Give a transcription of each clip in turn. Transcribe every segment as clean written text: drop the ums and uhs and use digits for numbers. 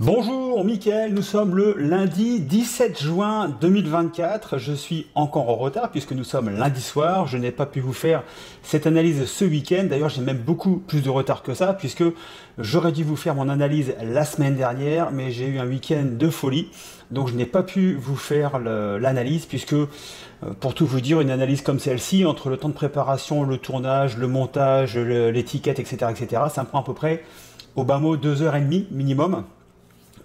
Bonjour Mickaël, nous sommes le lundi 17 juin 2024. Je suis encore en retard puisque nous sommes lundi soir. Je n'ai pas pu vous faire cette analyse ce week-end. D'ailleurs, j'ai même beaucoup plus de retard que ça puisque j'aurais dû vous faire mon analyse la semaine dernière, mais j'ai eu un week-end de folie. Donc je n'ai pas pu vous faire l'analyse puisque, pour tout vous dire, une analyse comme celle-ci, entre le temps de préparation, le tournage, le montage, l'étiquette, etc., ça me prend à peu près, au bas mot, 2h30 minimum.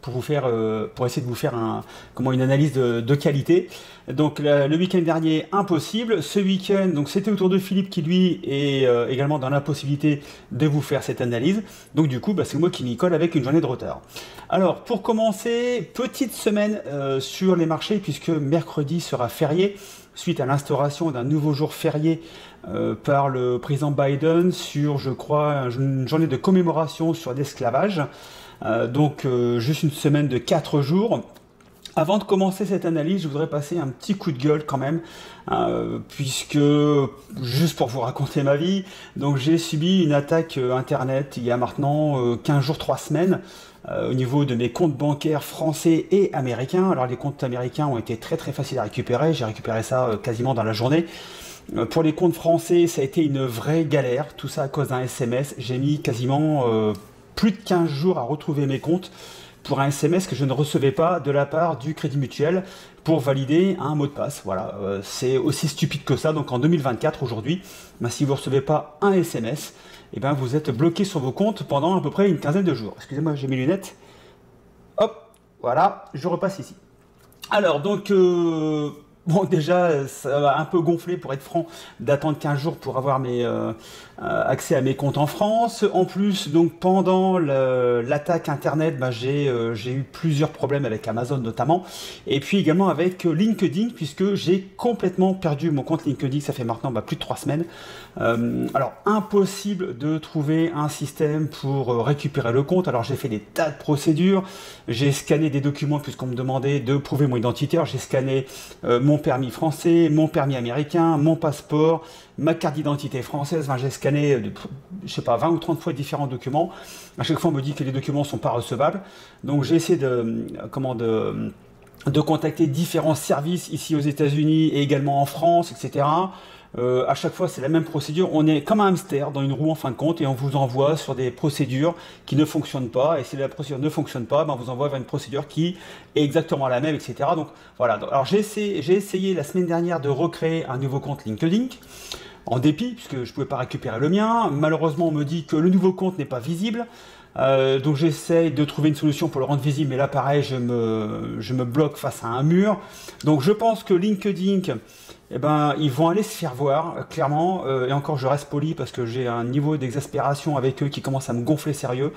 Pour essayer de vous faire une analyse de qualité. Donc le week-end dernier, impossible. Ce week-end, donc c'était au tour de Philippe qui lui est également dans l'impossibilité de vous faire cette analyse. Donc du coup, c'est moi qui m'y colle avec une journée de retard. Alors pour commencer, petite semaine sur les marchés puisque mercredi sera férié suite à l'instauration d'un nouveau jour férié par le président Biden sur, je crois, une journée de commémoration sur l'esclavage. Donc juste une semaine de 4 jours. Avant de commencer cette analyse, je voudrais passer un petit coup de gueule quand même, puisque, juste pour vous raconter ma vie, donc j'ai subi une attaque internet il y a maintenant 15 jours, 3 semaines, au niveau de mes comptes bancaires français et américains. Alors les comptes américains ont été très faciles à récupérer, j'ai récupéré ça quasiment dans la journée. Pour les comptes français, ça a été une vraie galère, tout ça à cause d'un SMS. J'ai mis quasiment plus de 15 jours à retrouver mes comptes pour un SMS que je ne recevais pas de la part du Crédit Mutuel pour valider un mot de passe. Voilà, c'est aussi stupide que ça. Donc en 2024, aujourd'hui, si vous ne recevez pas un SMS, vous êtes bloqué sur vos comptes pendant à peu près une quinzaine de jours. Excusez-moi, j'ai mes lunettes. Hop, voilà, je repasse ici. Alors, donc... Bon, déjà, ça va un peu gonfler, pour être franc, d'attendre 15 jours pour avoir accès à mes comptes en France. En plus, donc pendant l'attaque Internet, j'ai eu plusieurs problèmes avec Amazon notamment, et puis également avec LinkedIn, puisque j'ai complètement perdu mon compte LinkedIn, ça fait maintenant plus de 3 semaines. Alors, impossible de trouver un système pour récupérer le compte. Alors, j'ai fait des tas de procédures, j'ai scanné des documents puisqu'on me demandait de prouver mon identité. J'ai scanné mon permis français, mon permis américain, mon passeport, ma carte d'identité française. J'ai scanné, je sais pas, 20 ou 30 fois différents documents. À chaque fois, on me dit que les documents sont pas recevables. Donc, j'ai essayé de contacter différents services ici aux États-Unis et également en France, etc. À chaque fois, c'est la même procédure. On est comme un hamster dans une roue en fin de compte et on vous envoie sur des procédures qui ne fonctionnent pas. Et si la procédure ne fonctionne pas, on vous envoie vers une procédure qui est exactement la même, etc. Donc voilà. Alors j'ai essayé la semaine dernière de recréer un nouveau compte LinkedIn. En dépit, puisque je ne pouvais pas récupérer le mien. Malheureusement, on me dit que le nouveau compte n'est pas visible. Donc j'essaye de trouver une solution pour le rendre visible, mais là pareil, je me bloque face à un mur. Donc je pense que LinkedIn, ils vont aller se faire voir, clairement, et encore je reste poli parce que j'ai un niveau d'exaspération avec eux qui commence à me gonfler sérieux,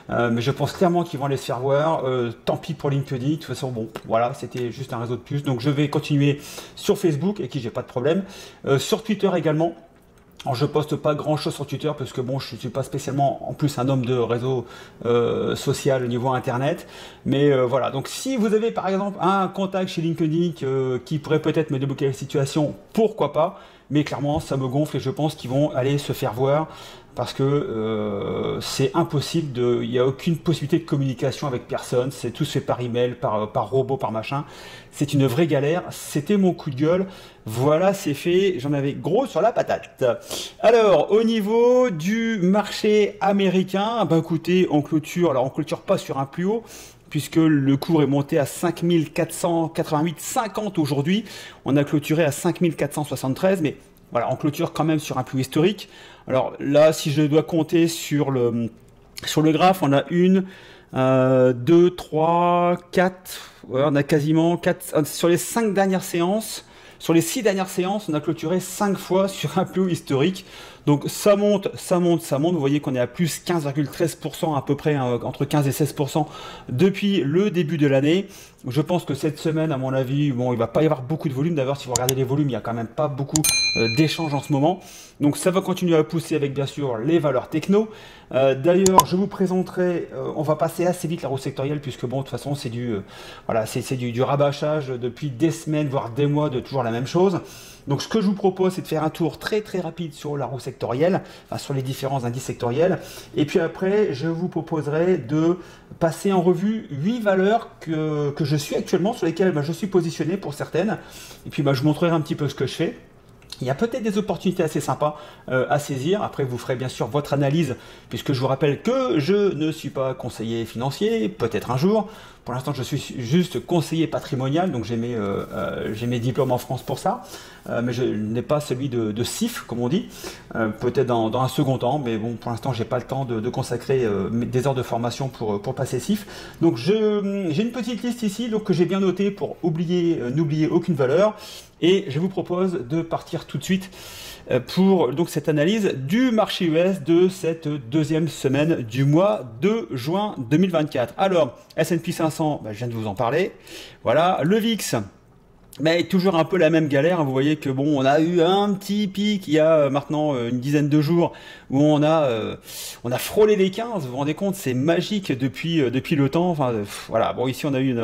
mais je pense clairement qu'ils vont aller se faire voir. Tant pis pour LinkedIn, de toute façon, bon, voilà, c'était juste un réseau de plus. Donc je vais continuer sur Facebook, et qui j'ai pas de problème, sur Twitter également. Alors, je poste pas grand chose sur Twitter parce que bon, je suis pas spécialement en plus un homme de réseau social au niveau internet, mais voilà. Donc si vous avez par exemple un contact chez LinkedIn qui pourrait peut-être me débloquer la situation, pourquoi pas, mais clairement ça me gonfle et je pense qu'ils vont aller se faire voir parce que c'est impossible, il n'y a aucune possibilité de communication avec personne, c'est tout se fait par email, par robot, par machin. C'est une vraie galère, c'était mon coup de gueule. Voilà, c'est fait, j'en avais gros sur la patate. Alors, au niveau du marché américain, écoutez, on clôture pas sur un plus haut, puisque le cours est monté à 5488,50 aujourd'hui. On a clôturé à 5473, mais voilà, on clôture quand même sur un plus haut historique. Alors là, si je dois compter sur le graphe, on a 1, 2, 3, 4, ouais, on a quasiment 4, sur les 5 dernières séances. Sur les 6 dernières séances, on a clôturé 5 fois sur un plus haut historique. Donc ça monte, ça monte, ça monte. Vous voyez qu'on est à plus 15,13% à peu près, entre 15 et 16% depuis le début de l'année. Je pense que cette semaine, à mon avis, bon, il va pas y avoir beaucoup de volume. D'ailleurs, si vous regardez les volumes, il y a quand même pas beaucoup d'échanges en ce moment. Donc ça va continuer à pousser avec bien sûr les valeurs techno. D'ailleurs, je vous présenterai, on va passer assez vite la roue sectorielle puisque bon, de toute façon, c'est du rabâchage depuis des semaines, voire des mois de toujours la même chose. Donc ce que je vous propose, c'est de faire un tour très rapide sur la roue sectorielle sectoriels, enfin sur les différents indices sectoriels. Et puis après, je vous proposerai de passer en revue 8 valeurs que je suis actuellement, sur lesquelles je suis positionné pour certaines. Et puis je vous montrerai un petit peu ce que je fais. Il y a peut-être des opportunités assez sympas à saisir. Après, vous ferez bien sûr votre analyse, puisque je vous rappelle que je ne suis pas conseiller financier, peut-être un jour. Pour l'instant, je suis juste conseiller patrimonial, donc j'ai mes diplômes en France pour ça. Mais je n'ai pas celui de CIF, comme on dit, peut-être dans un second temps. Mais bon, pour l'instant, j'ai pas le temps de consacrer des heures de formation pour passer CIF. Donc, j'ai une petite liste ici donc, que j'ai bien notée pour n'oublier aucune valeur. Et je vous propose de partir tout de suite pour donc, cette analyse du marché US de cette deuxième semaine du mois de juin 2024. Alors, S&P 500, je viens de vous en parler. Voilà, le VIX, mais toujours un peu la même galère. Vous voyez que bon, on a eu un petit pic il y a maintenant une dizaine de jours où on a frôlé les 15. Vous vous rendez compte, c'est magique depuis le temps. Enfin, voilà. Bon, ici on a eu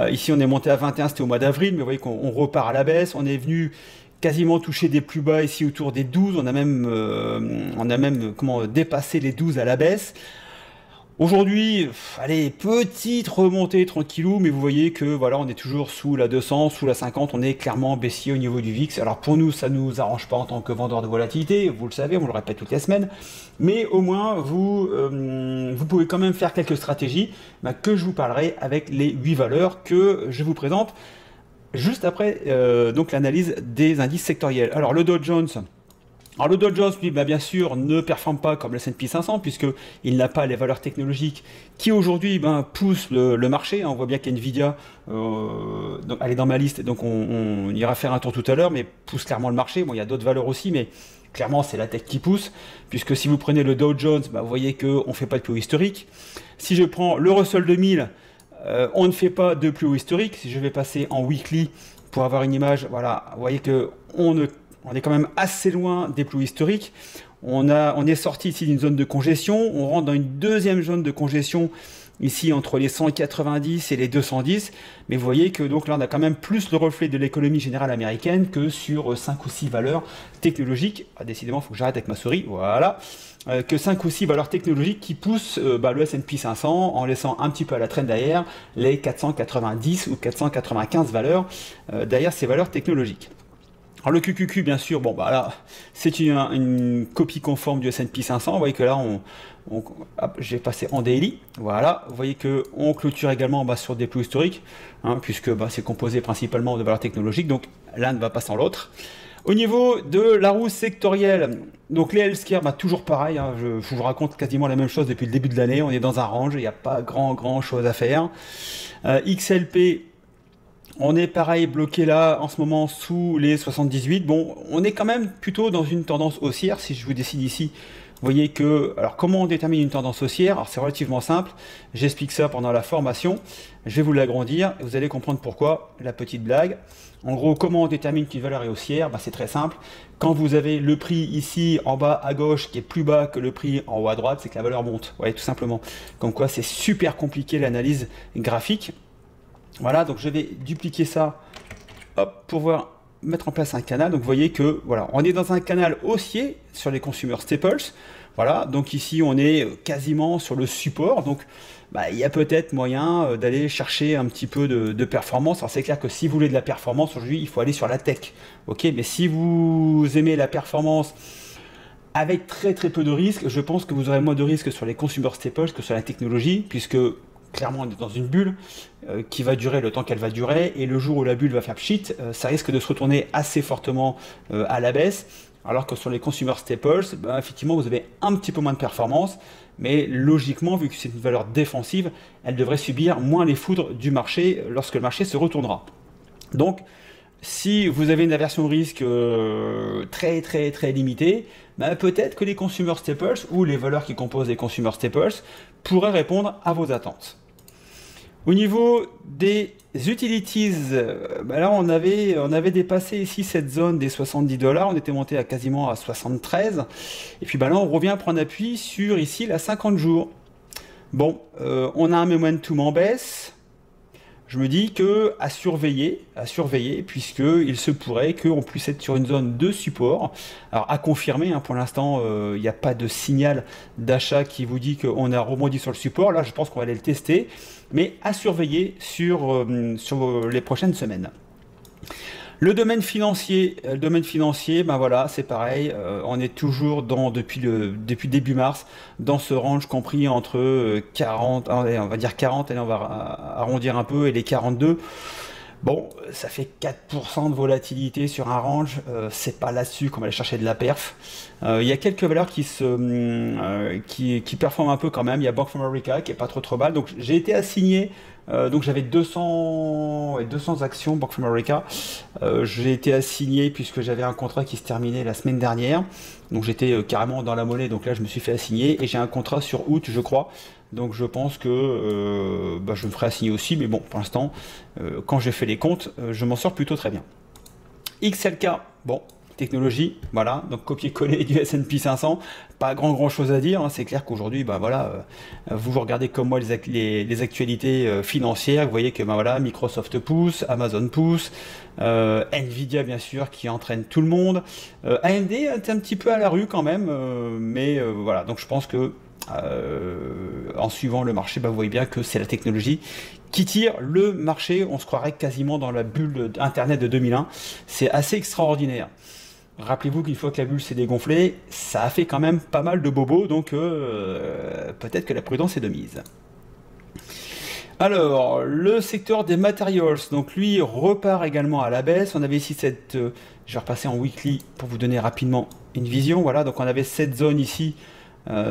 ici on est monté à 21, c'était au mois d'avril, mais vous voyez qu'on repart à la baisse. On est venu quasiment toucher des plus bas ici autour des 12. On a même dépassé les 12 à la baisse. Aujourd'hui, allez, petite remontée tranquillou, mais vous voyez que voilà, on est toujours sous la 200, sous la 50, on est clairement baissier au niveau du VIX. Alors pour nous, ça ne nous arrange pas en tant que vendeur de volatilité, vous le savez, on le répète toutes les semaines, mais au moins vous pouvez quand même faire quelques stratégies que je vous parlerai avec les 8 valeurs que je vous présente juste après donc l'analyse des indices sectoriels. Alors le Dow Jones. Alors le Dow Jones, lui, bien sûr, ne performe pas comme le S&P 500 puisqu'il n'a pas les valeurs technologiques qui aujourd'hui poussent le marché. On voit bien qu'NVIDIA, elle est dans ma liste, donc on ira faire un tour tout à l'heure, mais pousse clairement le marché. Bon, il y a d'autres valeurs aussi, mais clairement c'est la tech qui pousse, puisque si vous prenez le Dow Jones, vous voyez qu'on ne fait pas de plus haut historique. Si je prends le Russell 2000, on ne fait pas de plus haut historique. Si je vais passer en weekly pour avoir une image, voilà, vous voyez qu'on est quand même assez loin des plus hauts historiques. On est sorti ici d'une zone de congestion. On rentre dans une deuxième zone de congestion ici entre les 190 et les 210. Mais vous voyez que donc là, on a quand même plus le reflet de l'économie générale américaine que sur 5 ou 6 valeurs technologiques. Ah, décidément, il faut que j'arrête avec ma souris. Voilà. Que 5 ou 6 valeurs technologiques qui poussent le S&P 500 en laissant un petit peu à la traîne derrière les 490 ou 495 valeurs derrière ces valeurs technologiques. Alors le QQQ, bien sûr, là, c'est une copie conforme du S&P 500. Vous voyez que là, je vais passer en daily. Voilà, vous voyez qu'on clôture également sur des plus historiques, puisque c'est composé principalement de valeurs technologiques. Donc l'un ne va pas sans l'autre. Au niveau de la roue sectorielle, donc les healthcare, toujours pareil. Je vous raconte quasiment la même chose depuis le début de l'année. On est dans un range, il n'y a pas grand chose à faire. XLP. On est pareil bloqué là en ce moment sous les 78. Bon, on est quand même plutôt dans une tendance haussière. Si je vous décide ici, vous voyez que... Alors comment on détermine une tendance haussière? Alors c'est relativement simple. J'explique ça pendant la formation. Je vais vous l'agrandir et vous allez comprendre pourquoi. La petite blague. En gros, comment on détermine qu'une valeur est haussière? C'est très simple. Quand vous avez le prix ici en bas à gauche qui est plus bas que le prix en haut à droite, c'est que la valeur monte. Vous voyez, tout simplement. Comme quoi c'est super compliqué l'analyse graphique. Voilà, donc je vais dupliquer ça pour pouvoir mettre en place un canal. Donc vous voyez que voilà, on est dans un canal haussier sur les consumer staples. Voilà, donc ici on est quasiment sur le support. Donc il y a peut-être moyen d'aller chercher un petit peu de performance. Alors c'est clair que si vous voulez de la performance aujourd'hui, il faut aller sur la tech. Ok, mais si vous aimez la performance avec très peu de risques, je pense que vous aurez moins de risques sur les consumer staples que sur la technologie, puisque clairement on est dans une bulle qui va durer le temps qu'elle va durer, et le jour où la bulle va faire pchit, ça risque de se retourner assez fortement à la baisse, alors que sur les consumer staples, effectivement vous avez un petit peu moins de performance, mais logiquement, vu que c'est une valeur défensive, elle devrait subir moins les foudres du marché lorsque le marché se retournera. Donc si vous avez une aversion au risque très limitée, peut-être que les consumer staples ou les valeurs qui composent les consumer staples pourraient répondre à vos attentes. Au niveau des utilities, là on avait dépassé ici cette zone des 70 $, on était monté à quasiment à 73, et puis là on revient prendre appui sur ici la 50 jours. Bon, on a un momentum en baisse. je me dis que à surveiller, puisqu'il se pourrait qu'on puisse être sur une zone de support. Alors à confirmer, hein, pour l'instant, il n'y a pas de signal d'achat qui vous dit qu'on a rebondi sur le support. Là, je pense qu'on va aller le tester, mais à surveiller sur les prochaines semaines. Le domaine financier, ben voilà, c'est pareil, on est toujours depuis début mars, dans ce range compris entre 40, allez, on va dire 40, allez, on va arrondir un peu, et les 42. Bon, ça fait 4% de volatilité sur un range, c'est pas là-dessus qu'on va aller chercher de la perf. Il y a quelques valeurs qui performent un peu quand même. Il y a Bank of America qui est pas trop mal, donc j'ai été assigné. Donc j'avais 200 actions Bank of America. J'ai été assigné puisque j'avais un contrat qui se terminait la semaine dernière. Donc j'étais carrément dans la monnaie. Donc là je me suis fait assigner et j'ai un contrat sur août, je crois. Donc je pense que je me ferai assigner aussi. Mais bon, pour l'instant, quand j'ai fait les comptes, je m'en sors plutôt très bien. XLK, bon. Technologie, voilà, donc copier-coller du S&P 500, pas grand chose à dire, hein. C'est clair qu'aujourd'hui, vous regardez comme moi les actualités financières, vous voyez que voilà, Microsoft pousse, Amazon pousse, Nvidia bien sûr qui entraîne tout le monde, AMD est un petit peu à la rue quand même, voilà, donc je pense que en suivant le marché, vous voyez bien que c'est la technologie qui tire le marché. On se croirait quasiment dans la bulle Internet de 2001, c'est assez extraordinaire. Rappelez-vous qu'une fois que la bulle s'est dégonflée, ça a fait quand même pas mal de bobos, donc peut-être que la prudence est de mise. Alors, le secteur des materials, donc lui repart également à la baisse. On avait ici cette, je vais repasser en weekly pour vous donner rapidement une vision. Voilà, donc on avait cette zone ici.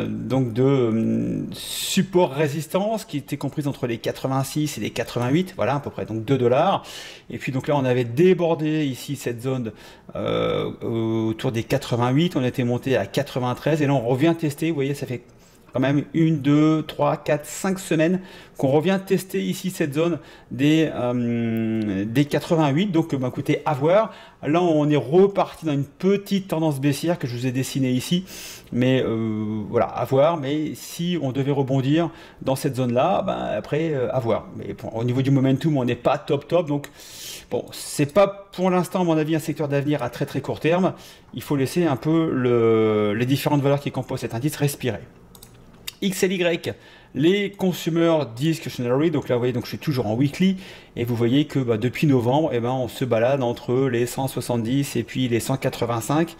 Donc de support résistance qui était comprise entre les 86 et les 88, voilà à peu près, donc 2 $. Et puis donc là on avait débordé ici cette zone autour des 88, on était monté à 93 et là on revient tester, vous voyez ça fait quand même 1, 2, 3, 4, 5 semaines qu'on revient tester ici cette zone des 88. Donc écoutez, à voir. Là on est reparti dans une petite tendance baissière que je vous ai dessinée ici. Mais voilà, à voir. Mais si on devait rebondir dans cette zone là, après à voir. Mais bon, au niveau du momentum on n'est pas top. Donc bon, c'est pas pour l'instant à mon avis un secteur d'avenir à très court terme. Il faut laisser un peu les différentes valeurs qui composent cet indice respirer. XLY, les Consumer Discretionary, donc là vous voyez, donc je suis toujours en weekly et vous voyez que depuis novembre, on se balade entre les 170 et puis les 185.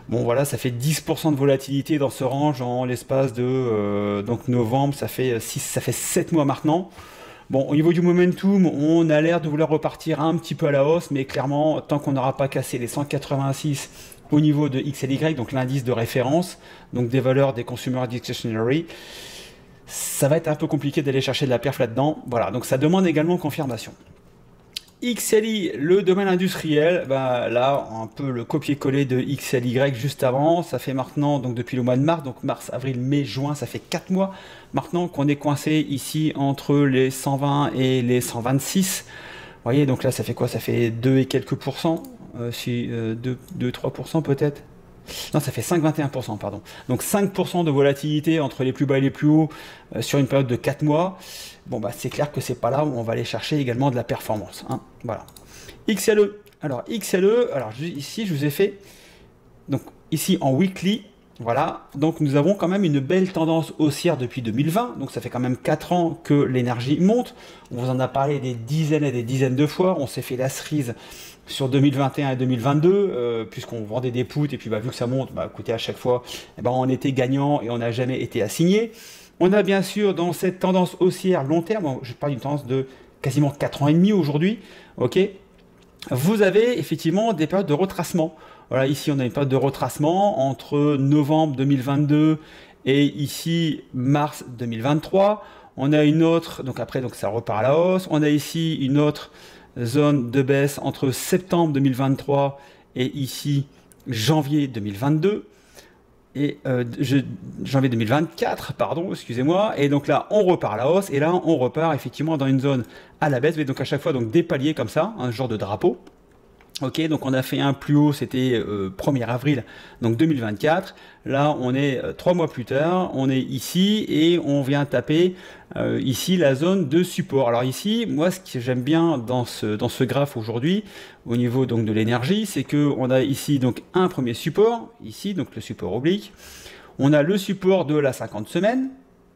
Bon voilà, ça fait 10% de volatilité dans ce range en l'espace de donc novembre, ça fait 7 mois maintenant. Bon, au niveau du momentum, on a l'air de vouloir repartir un petit peu à la hausse, mais clairement, tant qu'on n'aura pas cassé les 186 au niveau de XLY, donc l'indice de référence, donc des valeurs des Consumer Discretionary, ça va être un peu compliqué d'aller chercher de la perf là-dedans. Voilà, donc ça demande également confirmation. XLI, le domaine industriel, là, un peu le copier-coller de XLY juste avant, ça fait maintenant, donc depuis le mois de mars, donc mars, avril, mai, juin, ça fait 4 mois maintenant qu'on est coincé ici entre les 120 et les 126. Vous voyez, donc là, ça fait quoi? Ça fait 2 et quelques pourcents, 2-3% peut-être. Non, ça fait 5,21%, pardon. Donc 5% de volatilité entre les plus bas et les plus hauts sur une période de 4 mois. Bon, c'est clair que c'est pas là où on va aller chercher également de la performance. Hein. Voilà. XLE. Alors, XLE, ici, je vous ai fait, donc ici en weekly, voilà. Donc, nous avons quand même une belle tendance haussière depuis 2020. Donc, ça fait quand même 4 ans que l'énergie monte. On vous en a parlé des dizaines et des dizaines de fois. On s'est fait la cerise sur 2021 et 2022, puisqu'on vendait des puts, et puis vu que ça monte, écoutez, à chaque fois, on était gagnant et on n'a jamais été assigné. On a bien sûr dans cette tendance haussière long terme, je parle d'une tendance de quasiment 4 ans et demi aujourd'hui, ok, vous avez effectivement des périodes de retracement. Voilà, ici on a une période de retracement entre novembre 2022 et ici mars 2023. On a une autre, donc après ça repart à la hausse. On a ici une autre zone de baisse entre septembre 2023 et ici janvier 2022 et janvier 2024, pardon, excusez-moi. Et donc là, on repart à la hausse et là, on repart effectivement dans une zone à la baisse. Et donc à chaque fois, donc des paliers comme ça, un genre de drapeau. Ok, donc on a fait un plus haut, c'était 1er avril, donc 2024. Là, on est 3 mois plus tard, on est ici et on vient taper ici la zone de support. Alors ici, moi, ce que j'aime bien dans ce graphe aujourd'hui, au niveau donc de l'énergie, c'est que on a ici donc un premier support, ici donc le support oblique. On a le support de la 50 semaines.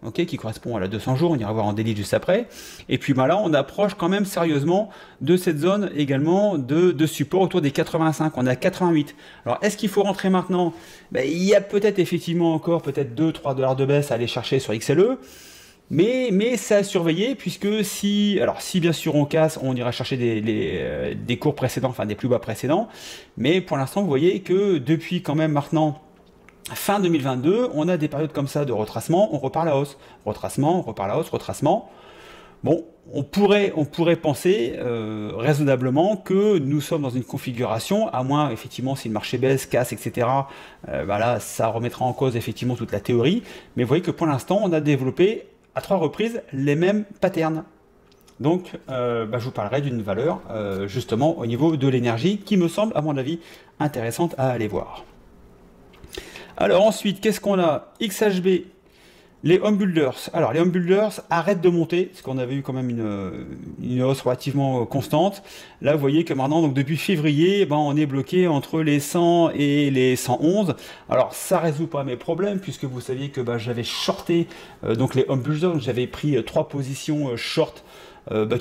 Okay, qui correspond à la 200 jours, on ira voir en délit juste après. Et puis là, on approche quand même sérieusement de cette zone également de support autour des 85. On est à 88. Alors, est-ce qu'il faut rentrer maintenant? Il y a peut-être effectivement encore peut-être 2-3 $ de baisse à aller chercher sur XLE. Mais ça à surveiller, puisque si bien sûr on casse, on ira chercher des cours précédents, enfin des plus bas précédents. Mais pour l'instant, vous voyez que depuis quand même maintenant fin 2022, on a des périodes comme ça de retracement, on repart à la hausse. Retracement, on repart à la hausse, retracement. Bon, on pourrait penser raisonnablement que nous sommes dans une configuration, à moins effectivement si le marché baisse, casse, etc. Là, ça remettra en cause effectivement toute la théorie. Mais vous voyez que pour l'instant, on a développé à 3 reprises les mêmes patterns. Donc, je vous parlerai d'une valeur justement au niveau de l'énergie qui me semble, à mon avis, intéressante à aller voir. Alors ensuite, qu'est-ce qu'on a? XHB, les home builders. Alors les home builders arrêtent de monter, parce qu'on avait eu quand même une hausse relativement constante. Là, vous voyez que maintenant, donc depuis février, on est bloqué entre les 100 et les 111. Alors ça résout pas mes problèmes, puisque vous saviez que j'avais shorté donc les home builders. J'avais pris 3 positions short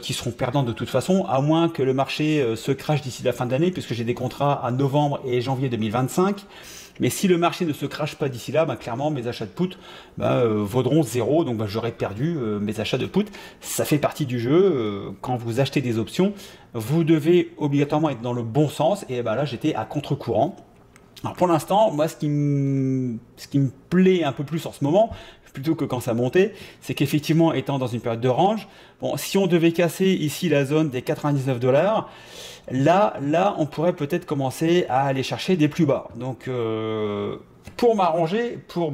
qui seront perdantes de toute façon, à moins que le marché se crache d'ici la fin d'année, puisque j'ai des contrats à novembre et janvier 2025. Mais si le marché ne se crache pas d'ici là, clairement mes achats de put vaudront 0, donc j'aurais perdu mes achats de put. Ça fait partie du jeu. Quand vous achetez des options, vous devez obligatoirement être dans le bon sens. Et là, j'étais à contre-courant. Alors pour l'instant, moi, ce qui me plaît un peu plus en ce moment, plutôt que quand ça montait, c'est qu'effectivement, étant dans une période de range, si on devait casser ici la zone des 99 $, là, on pourrait peut-être commencer à aller chercher des plus bas. Donc, pour m'arranger, pour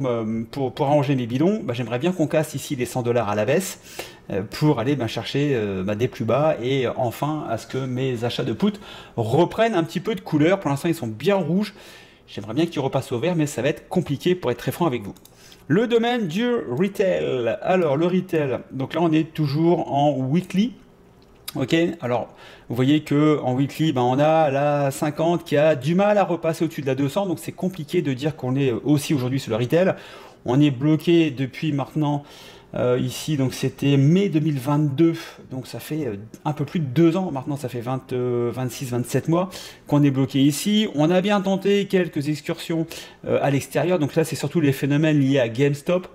arranger mes bidons, j'aimerais bien qu'on casse ici les 100 $ à la baisse pour aller chercher des plus bas et enfin à ce que mes achats de put reprennent un petit peu de couleur. Pour l'instant, ils sont bien rouges. J'aimerais bien qu'ils repassent au vert, mais ça va être compliqué pour être très franc avec vous. Le domaine du retail. Alors, le retail, donc là, on est toujours en weekly. Ok, alors vous voyez que en weekly, on a la 50 qui a du mal à repasser au-dessus de la 200, donc c'est compliqué de dire qu'on est aussi aujourd'hui sur le retail. On est bloqué depuis maintenant ici, donc c'était mai 2022, donc ça fait un peu plus de 2 ans maintenant, ça fait 26-27 mois qu'on est bloqué ici. On a bien tenté quelques excursions à l'extérieur, donc là c'est surtout les phénomènes liés à GameStop,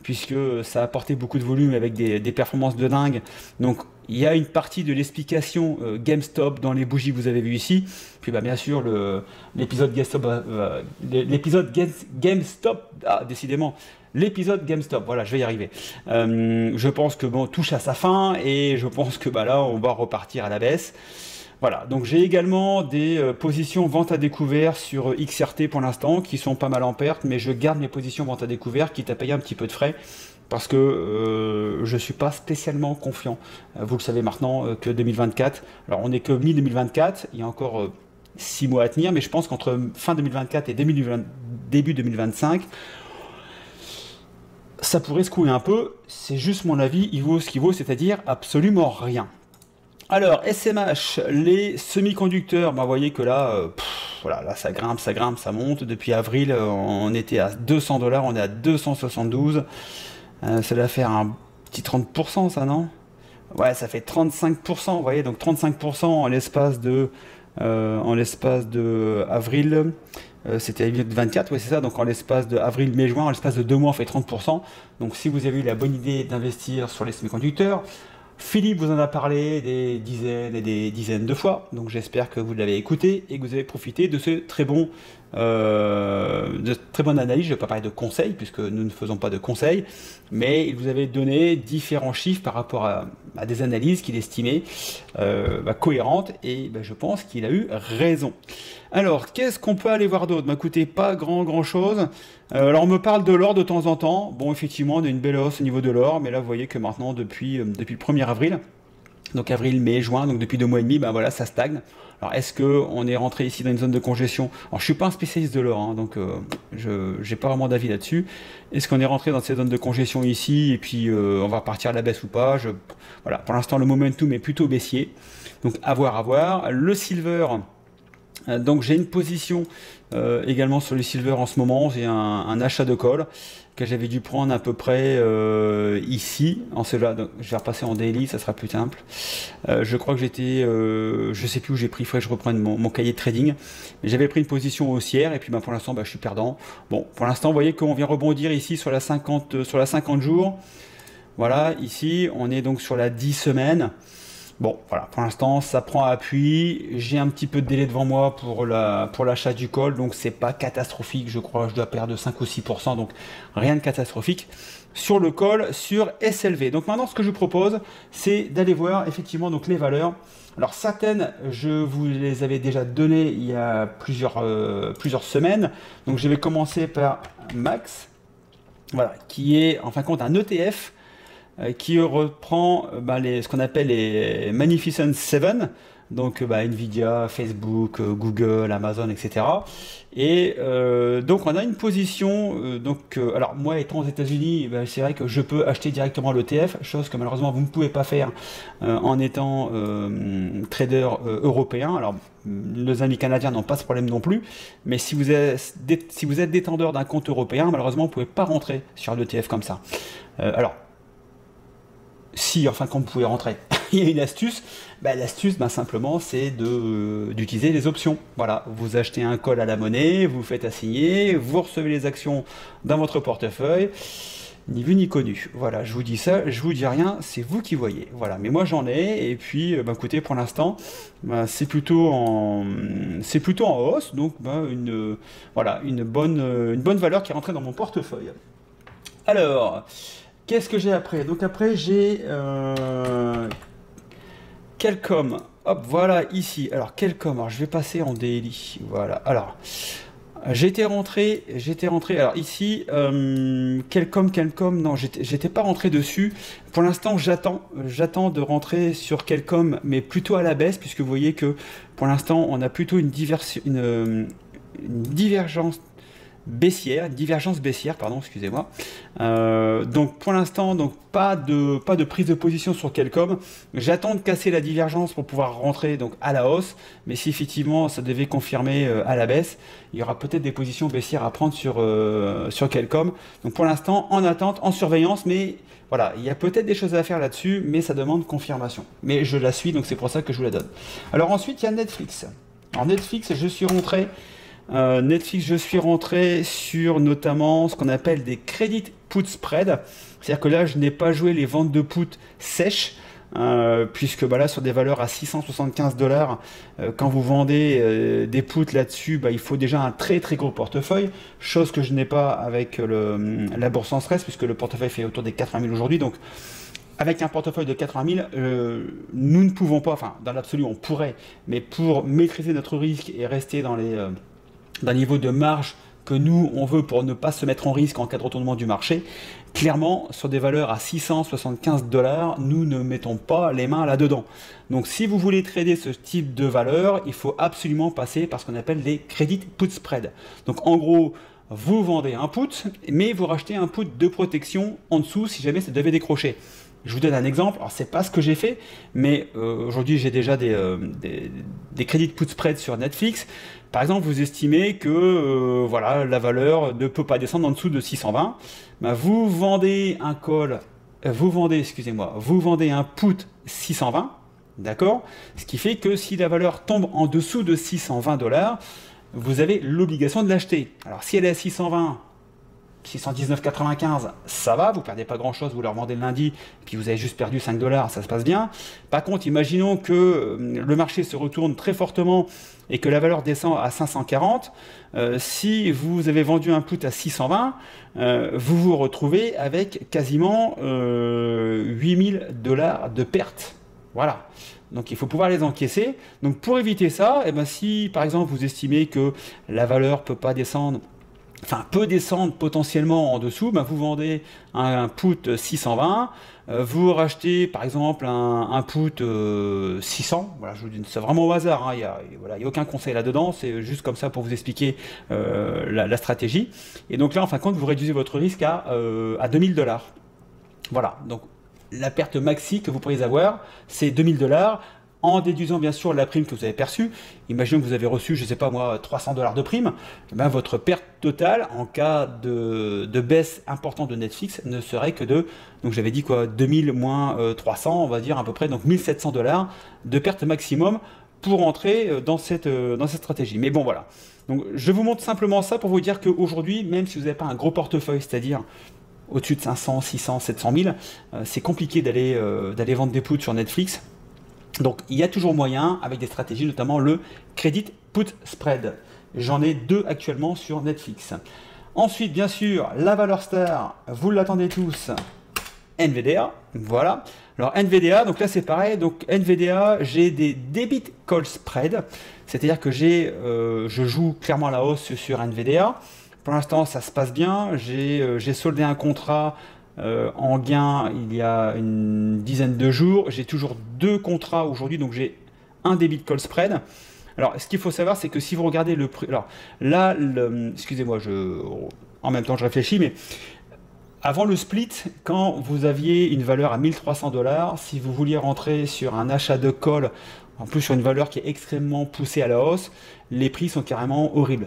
puisque ça a apporté beaucoup de volume avec des performances de dingue. Donc il y a une partie de l'explication GameStop dans les bougies que vous avez vues ici. Puis bien sûr l'épisode GameStop, décidément, l'épisode GameStop, voilà, je vais y arriver. Je pense que touche à sa fin et je pense que là on va repartir à la baisse. Voilà, donc j'ai également des positions vente à découvert sur XRT pour l'instant qui sont pas mal en perte, mais je garde mes positions vente à découvert quitte à payer un petit peu de frais parce que je ne suis pas spécialement confiant. Vous le savez maintenant que 2024, alors on n'est que mi-2024, il y a encore 6 mois à tenir, mais je pense qu'entre fin 2024 et début 2025, ça pourrait secouer un peu. C'est juste mon avis, il vaut ce qu'il vaut, c'est-à-dire absolument rien. Alors, SMH, les semi-conducteurs, vous voyez que là, voilà, là ça grimpe, ça monte. Depuis avril, on était à 200 $, on est à 272. Ça doit faire un petit 30%, ça, non? Ouais, ça fait 35%, vous voyez, donc 35% en l'espace de avril. C'était 24, oui c'est ça, donc en l'espace de avril, mai, juin, en l'espace de 2 mois, on fait 30%. Donc si vous avez eu la bonne idée d'investir sur les semi-conducteurs, Philippe vous en a parlé des dizaines et des dizaines de fois, donc j'espère que vous l'avez écouté et que vous avez profité de ce très bonne analyse. Je ne vais pas parler de conseils puisque nous ne faisons pas de conseils, mais il vous avait donné différents chiffres par rapport à des analyses qu'il estimait cohérentes et je pense qu'il a eu raison. Alors, qu'est-ce qu'on peut aller voir d'autre? Écoutez, pas grand chose. Alors, on me parle de l'or de temps en temps. Bon, effectivement, on a une belle hausse au niveau de l'or, mais là, vous voyez que maintenant, depuis le 1er avril, Donc avril, mai, juin, donc depuis 2 mois et demi, ben voilà, ça stagne. Alors est-ce qu'on est rentré ici dans une zone de congestion? Alors je suis pas un spécialiste de l'or, hein, donc je n'ai pas vraiment d'avis là-dessus. Est-ce qu'on est rentré dans ces zones de congestion ici et puis on va partir à la baisse ou pas? Voilà, pour l'instant le momentum est plutôt baissier. Donc à voir, à voir. Le silver, donc j'ai une position également sur le silver en ce moment. J'ai un achat de call que j'avais dû prendre à peu près ici, en cela. Donc, je vais repasser en daily, ça sera plus simple. Je crois que j'étais, je sais plus où j'ai pris, il faudrait que je reprenne mon cahier de trading. Mais j'avais pris une position haussière et puis pour l'instant, je suis perdant. Bon, pour l'instant, vous voyez qu'on vient rebondir ici sur la 50 jours. Voilà, ici, on est donc sur la 10 semaines. Bon, voilà, pour l'instant, ça prend appui. J'ai un petit peu de délai devant moi pour l'achat du call, donc c'est pas catastrophique. Je crois que je dois perdre 5 ou 6%, donc rien de catastrophique sur le call sur SLV. Donc maintenant, ce que je vous propose, c'est d'aller voir effectivement donc les valeurs. Alors certaines, je vous les avais déjà données il y a plusieurs semaines. Donc je vais commencer par Max, voilà, qui est en fin de compte un ETF. Qui reprend ce qu'on appelle les Magnificent Seven, donc Nvidia, Facebook, Google, Amazon, etc. Et donc on a une position, alors moi étant aux États-Unis, c'est vrai que je peux acheter directement l'ETF, chose que malheureusement vous ne pouvez pas faire en étant trader européen. Alors nos amis canadiens n'ont pas ce problème non plus, mais si vous êtes détenteur d'un compte européen, malheureusement vous ne pouvez pas rentrer sur l'ETF comme ça. Alors si, enfin, quand vous pouvez rentrer, il y a une astuce. L'astuce, simplement, c'est d'utiliser les options. Voilà, vous achetez un call à la monnaie, vous faites assigner, vous recevez les actions dans votre portefeuille. Ni vu ni connu. Voilà, je vous dis ça, je vous dis rien, c'est vous qui voyez. Voilà, mais moi j'en ai, et puis, écoutez, pour l'instant, c'est plutôt en hausse, donc une bonne valeur qui est rentrée dans mon portefeuille. Alors. Qu'est-ce que j'ai après? Donc après j'ai Qualcomm. Hop, voilà ici. Alors Qualcomm, alors je vais passer en daily. Voilà. Alors j'étais rentré. Alors ici Qualcomm. Non, j'étais pas rentré dessus. Pour l'instant, j'attends de rentrer sur Qualcomm, mais plutôt à la baisse, puisque vous voyez que pour l'instant on a plutôt une divergence baissière, pardon, excusez-moi. Donc pour l'instant, pas de prise de position sur Qualcomm. J'attends de casser la divergence pour pouvoir rentrer donc à la hausse, mais si effectivement ça devait confirmer à la baisse, il y aura peut-être des positions baissières à prendre sur Qualcomm. Donc pour l'instant, en attente, en surveillance, mais voilà, il y a peut-être des choses à faire là-dessus, mais ça demande confirmation. Mais je la suis, donc c'est pour ça que je vous la donne. Alors ensuite, il y a Netflix. Alors Netflix, je suis rentré sur notamment ce qu'on appelle des credit put spread. C'est-à-dire que là, je n'ai pas joué les ventes de put sèches, puisque là, sur des valeurs à 675 $, quand vous vendez des puts là-dessus, il faut déjà un très très gros portefeuille, chose que je n'ai pas avec la bourse en stress, puisque le portefeuille fait autour des 80 000 aujourd'hui. Donc, avec un portefeuille de 80 000, nous ne pouvons pas, enfin, dans l'absolu, on pourrait, mais pour maîtriser notre risque et rester dans d'un niveau de marge que nous, on veut pour ne pas se mettre en risque en cas de retournement du marché, clairement, sur des valeurs à 675 $, nous ne mettons pas les mains là-dedans. Donc, si vous voulez trader ce type de valeur, il faut absolument passer par ce qu'on appelle les credit put spread. Donc, en gros, vous vendez un put, mais vous rachetez un put de protection en dessous si jamais ça devait décrocher. Je vous donne un exemple, alors c'est pas ce que j'ai fait, mais aujourd'hui j'ai déjà des credit put spread sur Netflix. Par exemple, vous estimez que la valeur ne peut pas descendre en dessous de 620. Vous vendez un put 620, d'accord? Ce qui fait que si la valeur tombe en dessous de 620 $, vous avez l'obligation de l'acheter. Alors si elle est à 620, 619,95, ça va, vous perdez pas grand chose, vous le revendez le lundi, puis vous avez juste perdu 5 $, ça se passe bien. Par contre, imaginons que le marché se retourne très fortement et que la valeur descend à 540, si vous avez vendu un put à 620, vous vous retrouvez avec quasiment 8000 $ de perte. Voilà. Donc il faut pouvoir les encaisser. Donc pour éviter ça, si par exemple vous estimez que la valeur ne peut pas descendre enfin peut descendre potentiellement en dessous, ben vous vendez un put 620, vous rachetez par exemple un put 600, voilà, je vous dis ça vraiment au hasard, hein, voilà, y a aucun conseil là-dedans, c'est juste comme ça pour vous expliquer la stratégie. Et donc là, en fin de compte, vous réduisez votre risque à 2000 $. Voilà, donc la perte maxi que vous pourriez avoir, c'est 2000 $. En déduisant bien sûr la prime que vous avez perçue. Imaginons que vous avez reçu, je ne sais pas moi, 300 $ de prime, et bien votre perte totale en cas de baisse importante de Netflix ne serait que de, donc j'avais dit quoi, 2000 moins 300, on va dire à peu près, donc 1700 $ de perte maximum pour entrer dans cette stratégie. Mais bon voilà, donc je vous montre simplement ça pour vous dire qu'aujourd'hui, même si vous n'avez pas un gros portefeuille, c'est-à-dire au-dessus de 500, 600, 700 000, c'est compliqué d'aller vendre des puts sur Netflix. Donc il y a toujours moyen avec des stratégies, notamment le Credit Put Spread. J'en ai 2 actuellement sur Netflix. Ensuite, bien sûr, la valeur star, vous l'attendez tous, NVDA. Voilà. Alors NVDA, donc là c'est pareil. Donc NVDA, j'ai des debit call spread, c'est-à-dire que je joue clairement à la hausse sur NVDA. Pour l'instant, ça se passe bien. J'ai soldé un contrat en gain il y a une dizaine de jours. J'ai toujours 2 contrats aujourd'hui, donc j'ai un debit call spread. Alors ce qu'il faut savoir, c'est que si vous regardez le prix, alors là, excusez-moi, en même temps je réfléchis, mais avant le split, quand vous aviez une valeur à 1300 $, si vous vouliez rentrer sur un achat de call, en plus sur une valeur qui est extrêmement poussée à la hausse, les prix sont carrément horribles.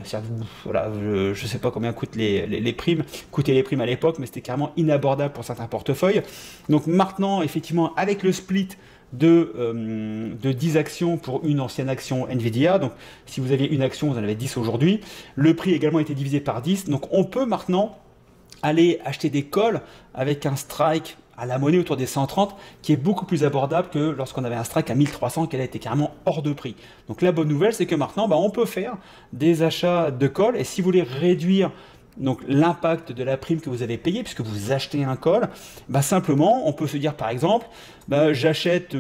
Voilà, je ne sais pas combien coûtent les primes, coûtaient les primes à l'époque, mais c'était carrément inabordable pour certains portefeuilles. Donc maintenant, effectivement, avec le split de 10 actions pour une ancienne action Nvidia, donc si vous aviez une action, vous en avez 10 aujourd'hui, le prix a également été divisé par 10, donc on peut maintenant aller acheter des calls avec un strike à la monnaie autour des 130 qui est beaucoup plus abordable que lorsqu'on avait un strike à 1300 qui a été carrément hors de prix. Donc la bonne nouvelle, c'est que maintenant on peut faire des achats de call, et si vous voulez réduire donc l'impact de la prime que vous avez payée puisque vous achetez un call, simplement on peut se dire par exemple j'achète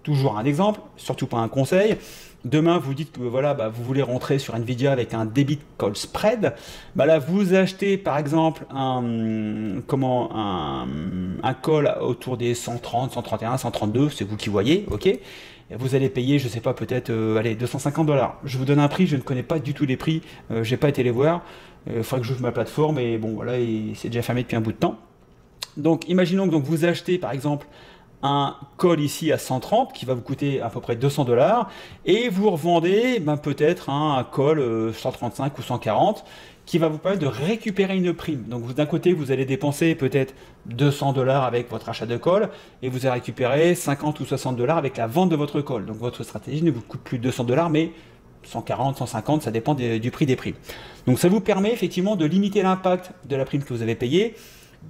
toujours un exemple, surtout pas un conseil. Demain, vous dites que voilà, vous voulez rentrer sur Nvidia avec un debit call spread. Là, vous achetez par exemple un call autour des 130, 131, 132, c'est vous qui voyez, ok. Et vous allez payer, je sais pas, peut-être, allez, 250 $. Je vous donne un prix, je ne connais pas du tout les prix, j'ai pas été les voir. Il faudrait que j'ouvre ma plateforme, et bon voilà, c'est déjà fermé depuis un bout de temps. Donc, imaginons que vous achetez par exemple un call ici à 130 qui va vous coûter à peu près 200 $, et vous revendez peut-être un call 135 ou 140 qui va vous permettre de récupérer une prime. Donc d'un côté, vous allez dépenser peut-être 200 $ avec votre achat de call, et vous allez récupérer 50 ou 60 $ avec la vente de votre call. Donc votre stratégie ne vous coûte plus 200 $, mais 140, 150, ça dépend du prix des primes. Donc ça vous permet effectivement de limiter l'impact de la prime que vous avez payée.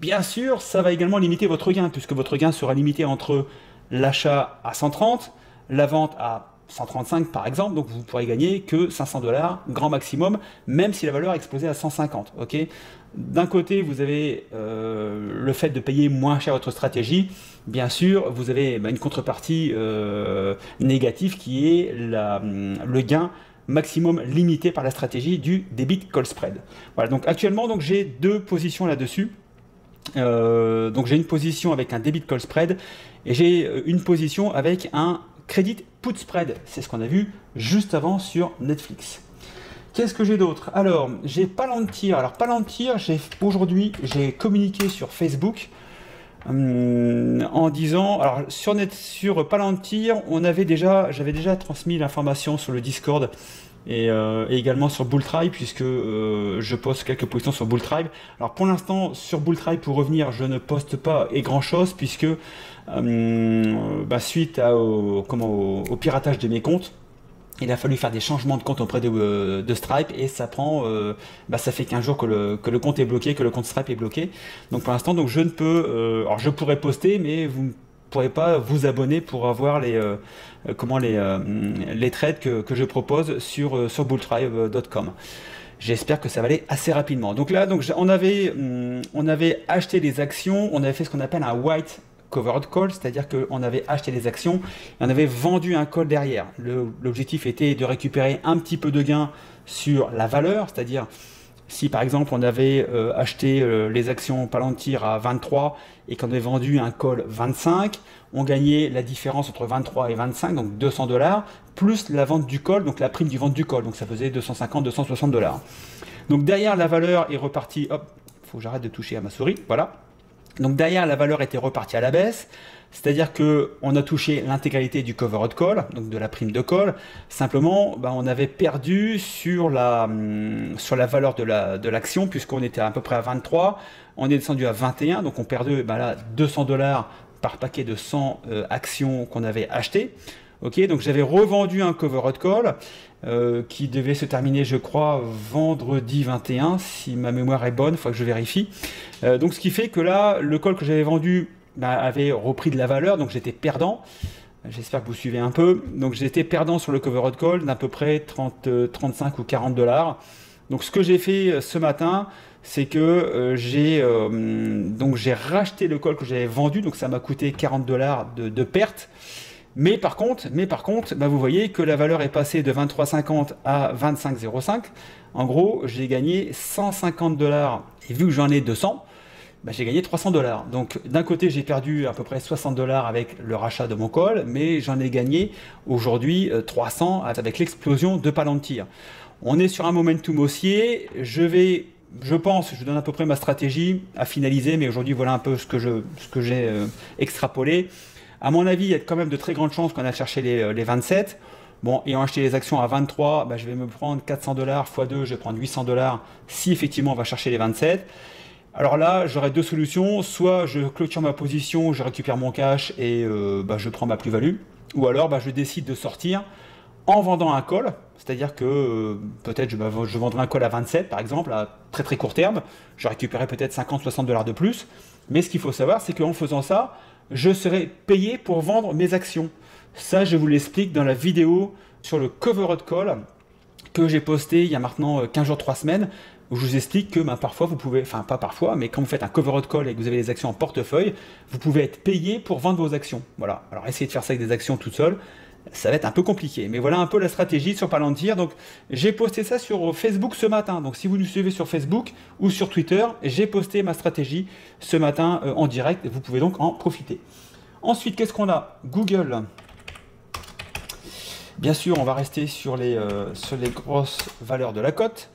Bien sûr, ça va également limiter votre gain, puisque votre gain sera limité entre l'achat à 130, la vente à 135 par exemple, donc vous ne pourrez gagner que 500 $ grand maximum, même si la valeur est explosée à 150. Okay, d'un côté, vous avez le fait de payer moins cher votre stratégie. Bien sûr, vous avez une contrepartie négative qui est le gain maximum limité par la stratégie du debit call spread. Voilà, donc actuellement, j'ai 2 positions là-dessus. Donc j'ai une position avec un debit call spread, et j'ai une position avec un credit put spread. C'est ce qu'on a vu juste avant sur Netflix. Qu'est-ce que j'ai d'autre? Alors j'ai Palantir. Alors Palantir, aujourd'hui j'ai communiqué sur Facebook en disant, alors sur Palantir, j'avais déjà transmis l'information sur le Discord et également sur Bulltribe, puisque je poste quelques positions sur Bulltribe. Alors pour l'instant sur Bulltribe, pour revenir, je ne poste pas grand chose, puisque suite au piratage de mes comptes, il a fallu faire des changements de compte auprès de Stripe, et ça prend, ça fait 15 jours que le compte est bloqué, que le compte Stripe est bloqué. Donc pour l'instant, je ne peux, alors je pourrais poster, mais vous ne pourrez pas vous abonner pour avoir les trades que je propose sur bulltribe.com. J'espère que ça va aller assez rapidement. Donc là, on avait acheté des actions, on avait fait ce qu'on appelle un white covered call, c'est-à-dire qu'on avait acheté des actions et on avait vendu un call derrière. L'objectif était de récupérer un petit peu de gain sur la valeur, c'est-à-dire Si par exemple on avait acheté les actions Palantir à 23 et qu'on avait vendu un call 25, on gagnait la différence entre 23 et 25, donc 200$, plus la vente du call, donc la prime du vente du call, donc ça faisait 250-260$. Donc derrière la valeur est repartie, hop, faut que j'arrête de toucher à ma souris, voilà. Donc derrière la valeur était repartie à la baisse, c'est-à-dire qu'on a touché l'intégralité du covered call, donc de la prime de call. Simplement, on avait perdu sur la valeur de l'action, puisqu'on était à peu près à 23, on est descendu à 21, donc on perdait là 200$ par paquet de 100 actions qu'on avait achetées. Ok, donc j'avais revendu un covered call qui devait se terminer, je crois, vendredi 21, si ma mémoire est bonne, il faut que je vérifie. Donc ce qui fait que là, le call que j'avais vendu avait repris de la valeur, donc j'étais perdant. J'espère que vous suivez un peu. Donc j'étais perdant sur le covered call d'à peu près 35 ou 40$. Donc ce que j'ai fait ce matin, c'est que j'ai racheté le call que j'avais vendu, donc ça m'a coûté 40$ de perte. Mais par contre, vous voyez que la valeur est passée de 23,50 à 25,05. En gros, j'ai gagné 150$, et vu que j'en ai 200, j'ai gagné 300$. Donc d'un côté, j'ai perdu à peu près 60$ avec le rachat de mon call, mais j'en ai gagné aujourd'hui 300 avec l'explosion de Palantir. On est sur un momentum haussier. Je pense, je donne à peu près ma stratégie à finaliser, mais aujourd'hui, voilà un peu ce que j'ai extrapolé. À mon avis, il y a quand même de très grandes chances qu'on a cherché les 27. Bon, ayant acheté les actions à 23, je vais me prendre 400$ x 2, je vais prendre 800$ si effectivement on va chercher les 27. Alors là, j'aurais deux solutions. Soit je clôture ma position, je récupère mon cash et je prends ma plus-value. Ou alors je décide de sortir en vendant un call. C'est-à-dire que peut-être je vendrai un call à 27 par exemple, à très très court terme. Je récupérerai peut-être 50-60$ de plus. Mais ce qu'il faut savoir, c'est qu'en faisant ça, je serai payé pour vendre mes actions. Ça, je vous l'explique dans la vidéo sur le covered call que j'ai posté il y a maintenant 15 jours, 3 semaines, où je vous explique que parfois vous pouvez, enfin pas parfois, mais quand vous faites un covered call et que vous avez des actions en portefeuille, vous pouvez être payé pour vendre vos actions. Voilà. Alors essayez de faire ça avec des actions toutes seules, ça va être un peu compliqué. Mais voilà un peu la stratégie sur Palantir. Donc j'ai posté ça sur Facebook ce matin. Donc si vous nous suivez sur Facebook ou sur Twitter, j'ai posté ma stratégie ce matin en direct. Vous pouvez donc en profiter. Ensuite, qu'est-ce qu'on a? Google. Bien sûr, on va rester sur les grosses valeurs de la cote.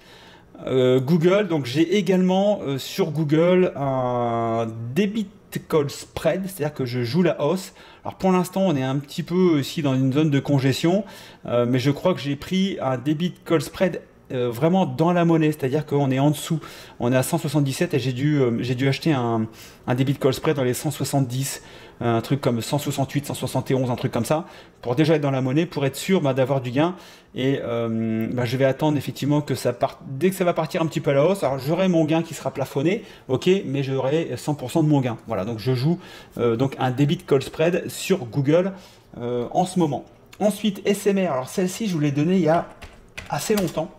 Google, donc j'ai également sur Google un debit call spread, c'est-à-dire que je joue la hausse. Alors pour l'instant, on est un petit peu aussi dans une zone de congestion, mais je crois que j'ai pris un debit call spread vraiment dans la monnaie, c'est-à-dire qu'on est en dessous. On est à 177 et j'ai dû acheter un debit call spread dans les 170, un truc comme 168, 171, un truc comme ça, pour déjà être dans la monnaie, pour être sûr d'avoir du gain. Et je vais attendre effectivement que ça parte. Dès que ça va partir un petit peu à la hausse, alors j'aurai mon gain qui sera plafonné, ok, mais j'aurai 100% de mon gain. Voilà, donc je joue donc un debit call spread sur Google en ce moment. Ensuite, SMR, alors celle-ci, je vous l'ai donnée il y a assez longtemps.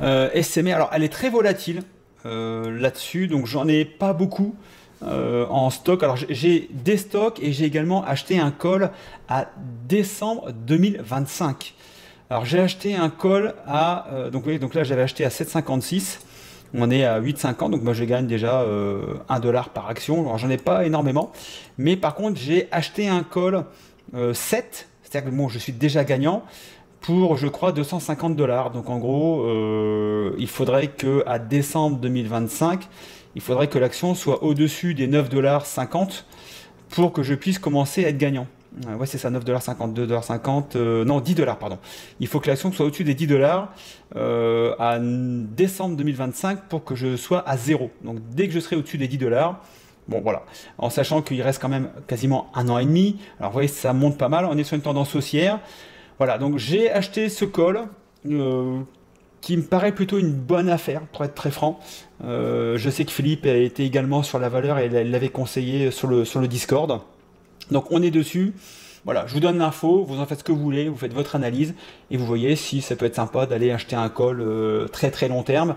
SMR, alors elle est très volatile là-dessus, donc j'en ai pas beaucoup en stock. Alors j'ai des stocks et j'ai également acheté un call à décembre 2025. Alors j'ai acheté un call à donc là j'avais acheté à 7,56, on est à 8,50, donc moi je gagne déjà 1$ par action. Alors j'en ai pas énormément, mais par contre j'ai acheté un call 7, c'est-à-dire que bon, je suis déjà gagnant pour, je crois, 250$. Donc en gros, il faudrait que à décembre 2025, il faudrait que l'action soit au-dessus des 9,50$ pour que je puisse commencer à être gagnant. Ouais, c'est ça, 9,50$, 2,50$, non, 10$, pardon. Il faut que l'action soit au-dessus des 10$ à décembre 2025 pour que je sois à zéro. Donc dès que je serai au-dessus des 10$, bon voilà, en sachant qu'il reste quand même quasiment 1 an et demi. Alors vous voyez, ça monte pas mal, on est sur une tendance haussière. Voilà, donc j'ai acheté ce call qui me paraît plutôt une bonne affaire, pour être très franc. Je sais que Philippe a été également sur la valeur et il l'avait conseillé sur le Discord. Donc on est dessus. Voilà, je vous donne l'info, vous en faites ce que vous voulez, vous faites votre analyse et vous voyez si ça peut être sympa d'aller acheter un call très très long terme.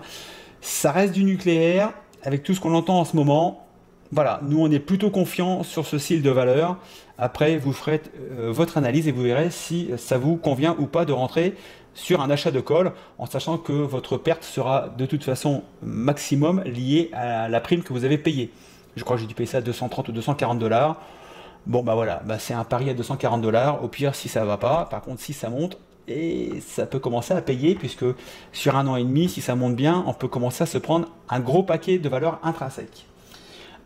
Ça reste du nucléaire, avec tout ce qu'on entend en ce moment. Voilà, nous on est plutôt confiant sur ce style de valeur. Après, vous ferez votre analyse et vous verrez si ça vous convient ou pas de rentrer sur un achat de call, en sachant que votre perte sera de toute façon maximum liée à la prime que vous avez payée. Je crois que j'ai dû payer ça à 230 ou 240 $. Bon bah voilà, bah c'est un pari à 240 $. Au pire si ça va pas, par contre si ça monte, et ça peut commencer à payer, puisque sur 1 an et demi, si ça monte bien, on peut commencer à se prendre un gros paquet de valeurs intrinsèques.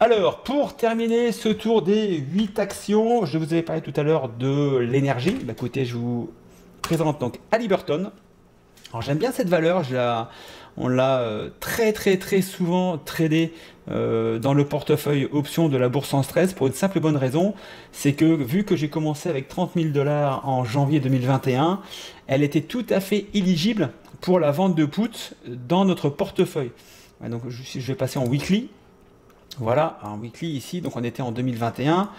Alors, pour terminer ce tour des 8 actions, je vous avais parlé tout à l'heure de l'énergie. Bah, écoutez, je vous présente donc Halliburton. Alors, j'aime bien cette valeur, on l'a très souvent tradé dans le portefeuille option de la bourse sans stress pour une simple et bonne raison, c'est que vu que j'ai commencé avec 30 000 $ en janvier 2021, elle était tout à fait éligible pour la vente de put dans notre portefeuille. Ouais, donc je vais passer en weekly. Voilà, en weekly ici, donc on était en 2021.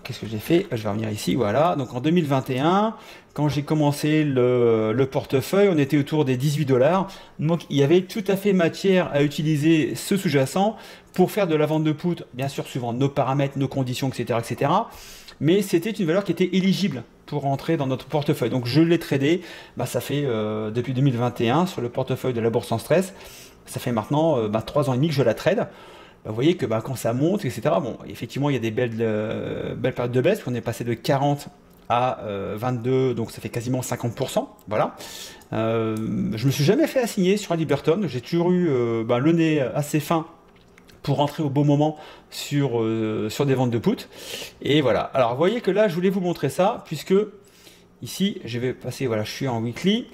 Qu'est-ce que j'ai fait? Je vais revenir ici, voilà. Donc en 2021, quand j'ai commencé le portefeuille, on était autour des 18 $. Donc il y avait tout à fait matière à utiliser ce sous-jacent pour faire de la vente de put, bien sûr suivant nos paramètres, nos conditions, etc. etc. Mais c'était une valeur qui était éligible pour rentrer dans notre portefeuille. Donc je l'ai tradé, ça fait depuis 2021 sur le portefeuille de la bourse sans stress. Ça fait maintenant 3 ans et demi que je la trade. Vous voyez que quand ça monte, etc. Bon, effectivement, il y a des belles périodes de baisse. On est passé de 40 à 22, donc ça fait quasiment 50%. Voilà. Je me suis jamais fait assigner sur Halliburton. J'ai toujours eu le nez assez fin pour rentrer au bon moment sur des ventes de put. Et voilà. Alors, vous voyez que là, je voulais vous montrer ça, puisque ici, je vais passer, voilà, je suis en weekly.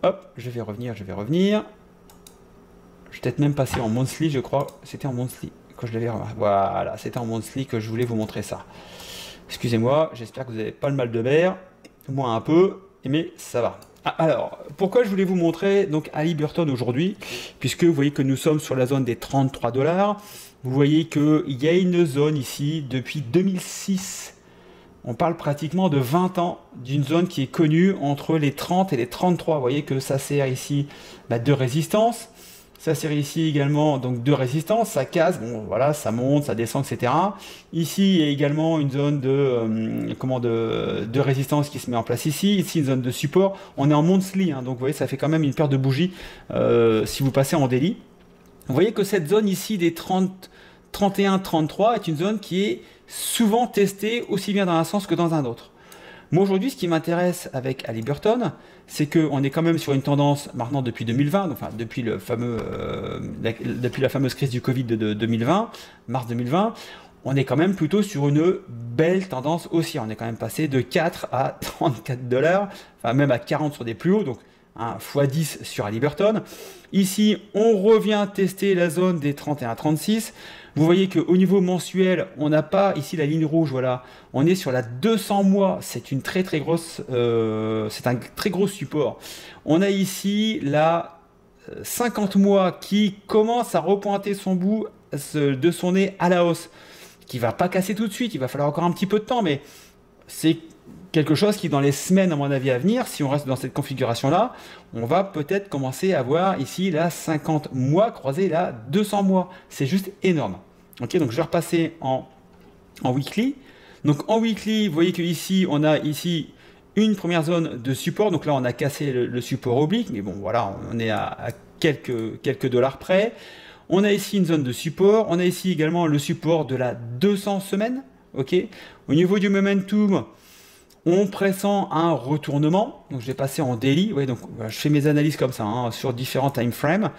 Hop, je vais revenir. Je vais peut-être même passer en monthly, je crois. C'était en monthly que je l'avais. Voilà, c'était en monthly que je voulais vous montrer ça. Excusez-moi, j'espère que vous n'avez pas le mal de mer. Moi un peu, mais ça va. Alors, pourquoi je voulais vous montrer donc Halliburton aujourd'hui, puisque vous voyez que nous sommes sur la zone des 33 $. Vous voyez qu'il y a une zone ici depuis 2006. On parle pratiquement de 20 ans d'une zone qui est connue entre les 30 et les 33. Vous voyez que ça sert ici de résistance. Ça sert ici également donc de résistance, ça casse, bon voilà, ça monte, ça descend, etc. Ici, il y a également une zone de résistance qui se met en place ici. Ici, une zone de support. On est en monthly, donc vous voyez, ça fait quand même une paire de bougies si vous passez en daily. Vous voyez que cette zone ici des 30, 31, 33 est une zone qui est souvent testée aussi bien dans un sens que dans un autre. Moi aujourd'hui, ce qui m'intéresse avec Halliburton, c'est qu'on est quand même sur une tendance maintenant depuis 2020, enfin depuis depuis la fameuse crise du Covid de 2020, mars 2020, on est quand même plutôt sur une belle tendance haussière. On est quand même passé de 4 à 34 $, enfin même à 40 sur des plus hauts, donc x10 sur Halliburton. Ici, on revient tester la zone des 31-36. Vous voyez qu'au niveau mensuel, on n'a pas ici la ligne rouge, voilà. On est sur la 200 mois, c'est une très grosse, c'est un très gros support. On a ici la 50 mois qui commence à repointer son bout de son nez à la hausse, qui va pas casser tout de suite, il va falloir encore un petit peu de temps, mais c'est quelque chose qui, dans les semaines, à mon avis, à venir, si on reste dans cette configuration-là, on va peut-être commencer à voir ici la 50 mois croisée la 200 mois. C'est juste énorme. Ok, donc je vais repasser en weekly. Donc en weekly, vous voyez que ici, on a ici une première zone de support. Donc là, on a cassé le support oblique, mais bon, voilà, on est à quelques dollars près. On a ici une zone de support. On a ici également le support de la 200 semaines. Ok, au niveau du momentum, on pressent un retournement. Donc je vais passer en daily. Ouais, donc je fais mes analyses comme ça sur différents time frames.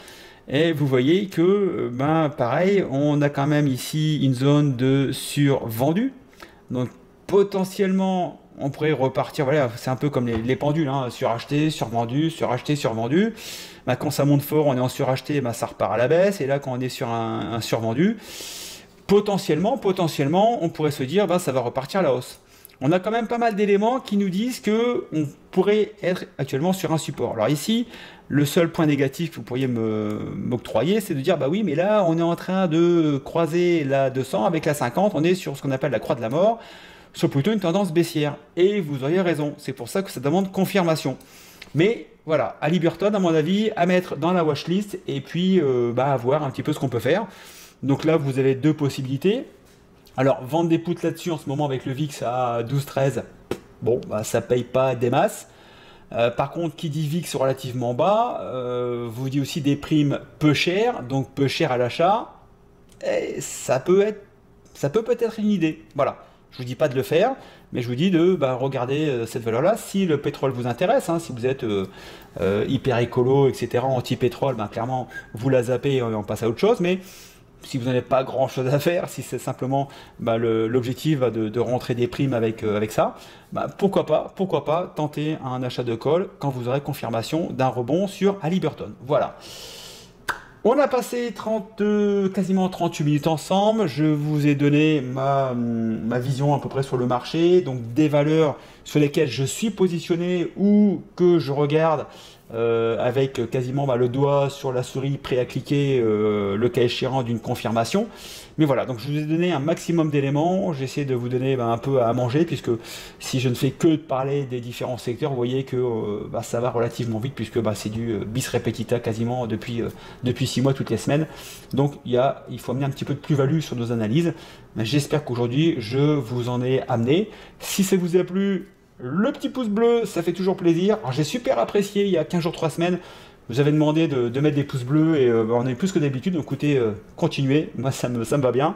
Et vous voyez que pareil, on a quand même ici une zone de survendu. Donc potentiellement, on pourrait repartir. Voilà, c'est un peu comme les pendules, suracheté, survendu, suracheté, survendu. Quand ça monte fort, on est en suracheté, ça repart à la baisse. Et là, quand on est sur un survendu, potentiellement, on pourrait se dire, ça va repartir à la hausse. On a quand même pas mal d'éléments qui nous disent que on pourrait être actuellement sur un support. Alors ici, le seul point négatif que vous pourriez m'octroyer, c'est de dire, oui, mais là, on est en train de croiser la 200 avec la 50, on est sur ce qu'on appelle la croix de la mort, sur plutôt une tendance baissière. Et vous auriez raison, c'est pour ça que ça demande confirmation. Mais voilà, Halliburton, à mon avis, à mettre dans la watchlist et puis à voir un petit peu ce qu'on peut faire. Donc là, vous avez deux possibilités. Alors, vendre des puts là-dessus en ce moment avec le VIX à 12-13, bon, ça paye pas des masses. Par contre, qui dit VIX relativement bas, vous dit aussi des primes peu chères, donc peu chères à l'achat. Et ça peut peut-être une idée. Voilà. Je vous dis pas de le faire, mais je vous dis de regarder cette valeur-là. Si le pétrole vous intéresse, hein, si vous êtes hyper écolo, etc., anti-pétrole, clairement, vous la zappez et on passe à autre chose. Mais si vous n'avez pas grand-chose à faire, si c'est simplement l'objectif de rentrer des primes avec ça, pourquoi pas tenter un achat de call quand vous aurez confirmation d'un rebond sur Halliburton. Voilà. On a passé quasiment 38 minutes ensemble. Je vous ai donné ma vision à peu près sur le marché, donc des valeurs sur lesquelles je suis positionné ou que je regarde avec quasiment le doigt sur la souris prêt à cliquer le cas échéant d'une confirmation. Mais voilà, donc je vous ai donné un maximum d'éléments. J'essaie de vous donner un peu à manger, puisque si je ne fais que de parler des différents secteurs, vous voyez que ça va relativement vite, puisque c'est du bis repetita quasiment depuis 6 mois toutes les semaines. Donc il faut amener un petit peu de plus-value sur nos analyses. J'espère qu'aujourd'hui je vous en ai amené. Si ça vous a plu, le petit pouce bleu, ça fait toujours plaisir. Alors, j'ai super apprécié il y a 15 jours, 3 semaines. Vous avez demandé de mettre des pouces bleus et on est plus que d'habitude. Donc écoutez, continuez, moi ça me va bien.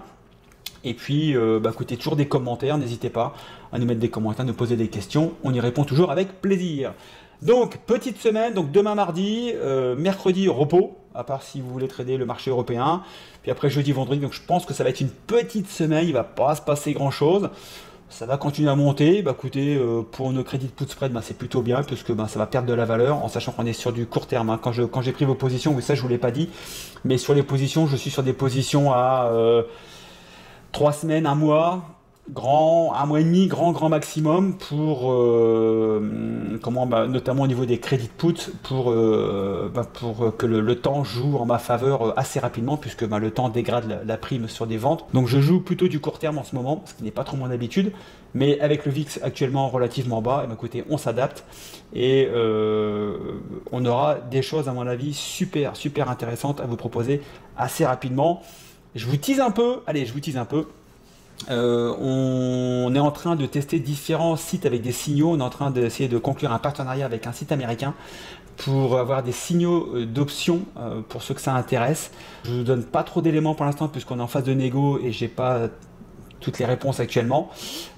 Et puis écoutez, toujours des commentaires, n'hésitez pas à nous mettre des commentaires, nous poser des questions. On y répond toujours avec plaisir. Donc petite semaine, donc demain mardi, mercredi repos, à part si vous voulez trader le marché européen. Puis après jeudi, vendredi, donc je pense que ça va être une petite semaine, il ne va pas se passer grand chose. Ça va continuer à monter. Écoutez, pour nos crédits de put spread, c'est plutôt bien, puisque ça va perdre de la valeur, en sachant qu'on est sur du court terme. Quand j'ai pris vos positions, oui, ça je vous l'ai pas dit, mais sur les positions, je suis sur des positions à 3 semaines, 1 mois, un mois et demi, grand maximum pour notamment au niveau des crédits de put pour que le temps joue en ma faveur assez rapidement, puisque le temps dégrade la prime sur des ventes. Donc je joue plutôt du court terme en ce moment, ce qui n'est pas trop mon habitude, mais avec le VIX actuellement relativement bas, écoutez, on s'adapte et on aura des choses à mon avis super intéressantes à vous proposer assez rapidement. Je vous tease un peu, on est en train de tester différents sites avec des signaux. On est en train d'essayer de conclure un partenariat avec un site américain pour avoir des signaux d'options pour ceux que ça intéresse. Je ne vous donne pas trop d'éléments pour l'instant puisqu'on est en phase de négo et j'ai pas toutes les réponses actuellement,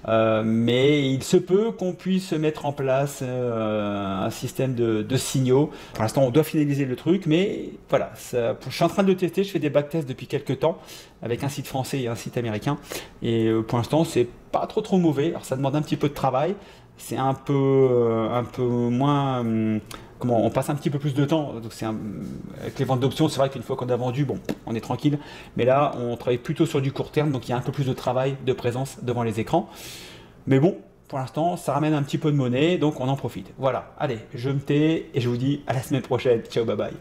mais il se peut qu'on puisse mettre en place un système de signaux. Pour l'instant, on doit finaliser le truc, mais voilà, je suis en train de le tester. Je fais des backtests depuis quelques temps avec un site français et un site américain, et pour l'instant, c'est pas trop mauvais. Alors, ça demande un petit peu de travail, c'est un peu moins. On passe un petit peu plus de temps, donc avec les ventes d'options, c'est vrai qu'une fois qu'on a vendu, on est tranquille, mais là on travaille plutôt sur du court terme, donc il y a un peu plus de travail, de présence devant les écrans, mais bon, pour l'instant ça ramène un petit peu de monnaie, donc on en profite. Voilà, allez, je me tais et je vous dis à la semaine prochaine, ciao, bye bye.